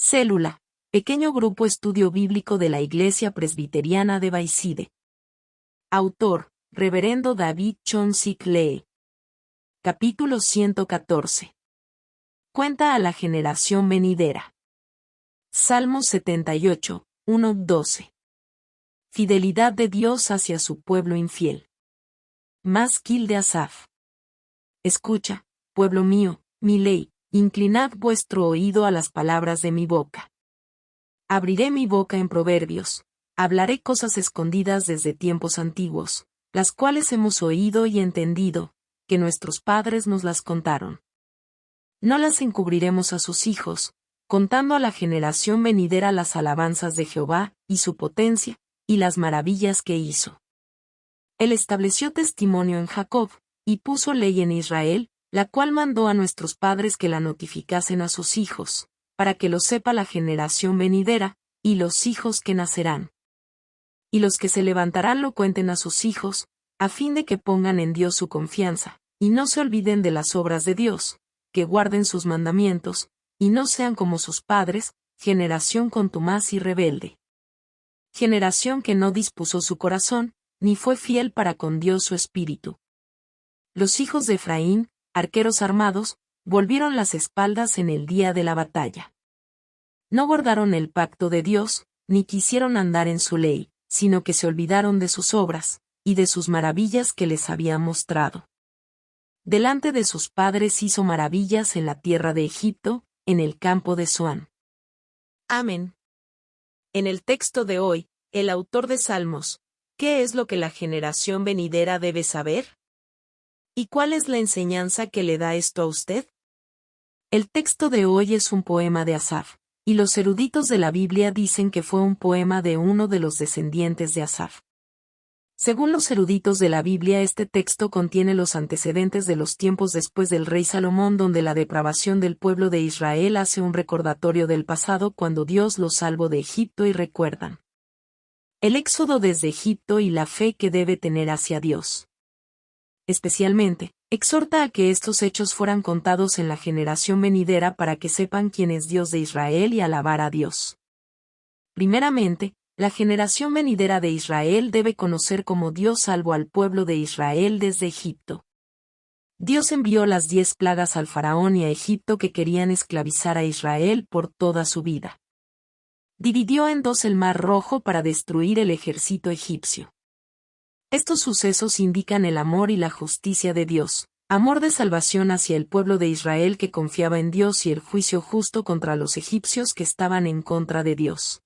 Célula, pequeño grupo estudio bíblico de la Iglesia Presbiteriana de Bayside. Autor, Reverendo David Chonsik Lee. Capítulo 114. Cuenta a la generación venidera. Salmos 78, 1-12. Fidelidad de Dios hacia su pueblo infiel. Masquil de Asaf. Escucha, pueblo mío, mi ley, inclinad vuestro oído a las palabras de mi boca. Abriré mi boca en proverbios, hablaré cosas escondidas desde tiempos antiguos, las cuales hemos oído y entendido, que nuestros padres nos las contaron. No las encubriremos a sus hijos, contando a la generación venidera las alabanzas de Jehová, y su potencia, y las maravillas que hizo. Él estableció testimonio en Jacob, y puso ley en Israel, la cual mandó a nuestros padres que la notificasen a sus hijos, para que lo sepa la generación venidera, y los hijos que nacerán. Y los que se levantarán lo cuenten a sus hijos, a fin de que pongan en Dios su confianza, y no se olviden de las obras de Dios, que guarden sus mandamientos, y no sean como sus padres, generación contumaz y rebelde. Generación que no dispuso su corazón, ni fue fiel para con Dios su espíritu. Los hijos de Efraín, arqueros armados, volvieron las espaldas en el día de la batalla. No guardaron el pacto de Dios, ni quisieron andar en su ley, sino que se olvidaron de sus obras, y de sus maravillas que les había mostrado. Delante de sus padres hizo maravillas en la tierra de Egipto, en el campo de Zoán. Amén. En el texto de hoy, el autor de Salmos, ¿qué es lo que la generación venidera debe saber? ¿Y cuál es la enseñanza que le da esto a usted? El texto de hoy es un poema de Asaf, y los eruditos de la Biblia dicen que fue un poema de uno de los descendientes de Asaf. Según los eruditos de la Biblia, este texto contiene los antecedentes de los tiempos después del rey Salomón, donde la depravación del pueblo de Israel hace un recordatorio del pasado cuando Dios los salvó de Egipto y recuerdan el éxodo desde Egipto y la fe que debe tener hacia Dios. Especialmente, exhorta a que estos hechos fueran contados en la generación venidera para que sepan quién es Dios de Israel y alabar a Dios. Primeramente, la generación venidera de Israel debe conocer cómo Dios salvó al pueblo de Israel desde Egipto. Dios envió las 10 plagas al faraón y a Egipto que querían esclavizar a Israel por toda su vida. Dividió en dos el Mar Rojo para destruir el ejército egipcio. Estos sucesos indican el amor y la justicia de Dios, amor de salvación hacia el pueblo de Israel que confiaba en Dios y el juicio justo contra los egipcios que estaban en contra de Dios.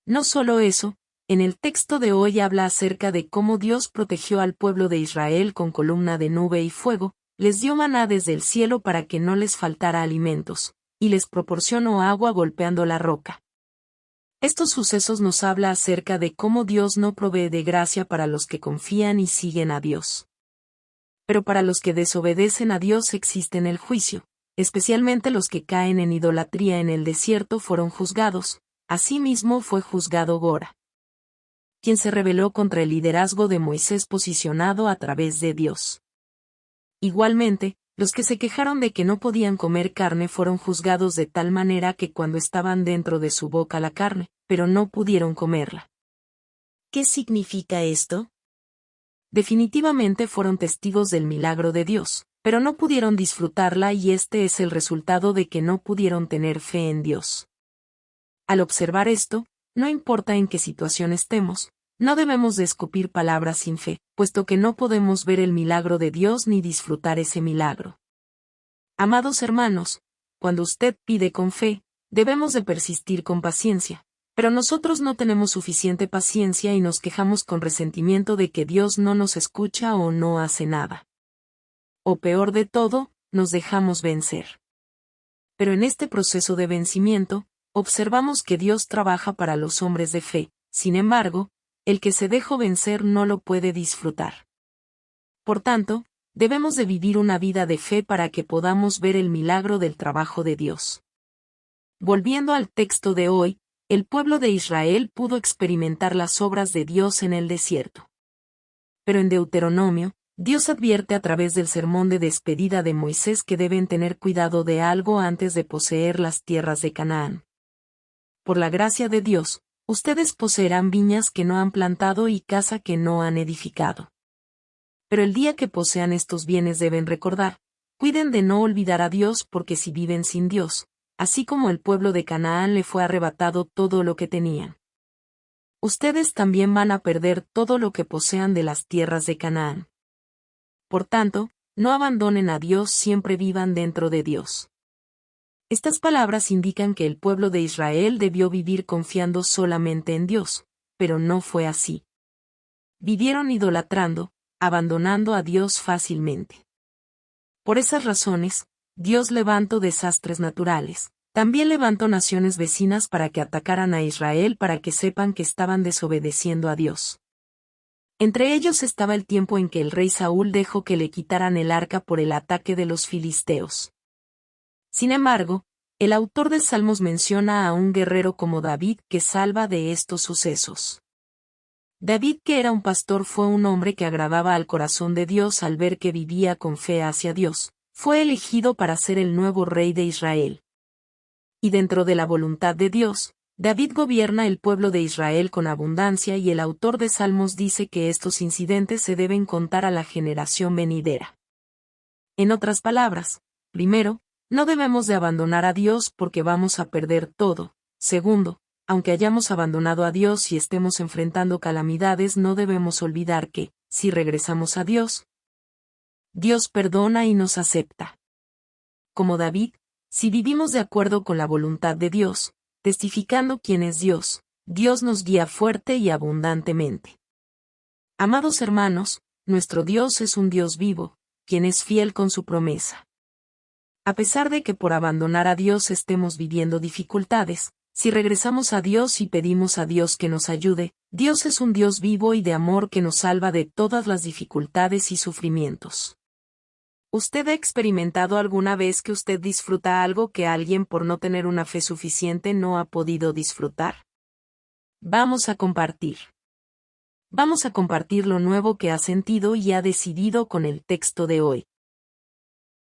No solo eso, en el texto de hoy habla acerca de cómo Dios protegió al pueblo de Israel con columna de nube y fuego, les dio maná desde el cielo para que no les faltara alimentos, y les proporcionó agua golpeando la roca. Estos sucesos nos habla acerca de cómo Dios no provee de gracia para los que confían y siguen a Dios. Pero para los que desobedecen a Dios existe el juicio, especialmente los que caen en idolatría en el desierto fueron juzgados, asimismo fue juzgado Gora, quien se rebeló contra el liderazgo de Moisés posicionado a través de Dios. Igualmente, los que se quejaron de que no podían comer carne fueron juzgados de tal manera que cuando estaban dentro de su boca la carne, pero no pudieron comerla. ¿Qué significa esto? Definitivamente fueron testigos del milagro de Dios, pero no pudieron disfrutarla y este es el resultado de que no pudieron tener fe en Dios. Al observar esto, no importa en qué situación estemos, no debemos de escupir palabras sin fe, puesto que no podemos ver el milagro de Dios ni disfrutar ese milagro. Amados hermanos, cuando usted pide con fe, debemos de persistir con paciencia, pero nosotros no tenemos suficiente paciencia y nos quejamos con resentimiento de que Dios no nos escucha o no hace nada. O peor de todo, nos dejamos vencer. Pero en este proceso de vencimiento, observamos que Dios trabaja para los hombres de fe, sin embargo, el que se dejó vencer no lo puede disfrutar. Por tanto, debemos de vivir una vida de fe para que podamos ver el milagro del trabajo de Dios. Volviendo al texto de hoy, el pueblo de Israel pudo experimentar las obras de Dios en el desierto. Pero en Deuteronomio, Dios advierte a través del sermón de despedida de Moisés que deben tener cuidado de algo antes de poseer las tierras de Canaán. por la gracia de Dios, ustedes poseerán viñas que no han plantado y casa que no han edificado. Pero el día que posean estos bienes deben recordar, cuiden de no olvidar a Dios porque si viven sin Dios, así como el pueblo de Canaán le fue arrebatado todo lo que tenían, ustedes también van a perder todo lo que posean de las tierras de Canaán. Por tanto, no abandonen a Dios, siempre vivan dentro de Dios. Estas palabras indican que el pueblo de Israel debió vivir confiando solamente en Dios, pero no fue así. Vivieron idolatrando, abandonando a Dios fácilmente. Por esas razones, Dios levantó desastres naturales. También levantó naciones vecinas para que atacaran a Israel para que sepan que estaban desobedeciendo a Dios. Entre ellos estaba el tiempo en que el rey Saúl dejó que le quitaran el arca por el ataque de los filisteos. Sin embargo, el autor de Salmos menciona a un guerrero como David que salva de estos sucesos. David, que era un pastor, fue un hombre que agradaba al corazón de Dios al ver que vivía con fe hacia Dios. Fue elegido para ser el nuevo rey de Israel. Y dentro de la voluntad de Dios, David gobierna el pueblo de Israel con abundancia y el autor de Salmos dice que estos incidentes se deben contar a la generación venidera. En otras palabras, primero, no debemos de abandonar a Dios porque vamos a perder todo. Segundo, aunque hayamos abandonado a Dios y estemos enfrentando calamidades, no debemos olvidar que, si regresamos a Dios, Dios perdona y nos acepta. Como David, si vivimos de acuerdo con la voluntad de Dios, testificando quién es Dios, Dios nos guía fuerte y abundantemente. Amados hermanos, nuestro Dios es un Dios vivo, quien es fiel con su promesa. A pesar de que por abandonar a Dios estemos viviendo dificultades, si regresamos a Dios y pedimos a Dios que nos ayude, Dios es un Dios vivo y de amor que nos salva de todas las dificultades y sufrimientos. ¿Usted ha experimentado alguna vez que usted disfruta algo que alguien por no tener una fe suficiente no ha podido disfrutar? Vamos a compartir. Vamos a compartir lo nuevo que ha sentido y ha decidido con el texto de hoy.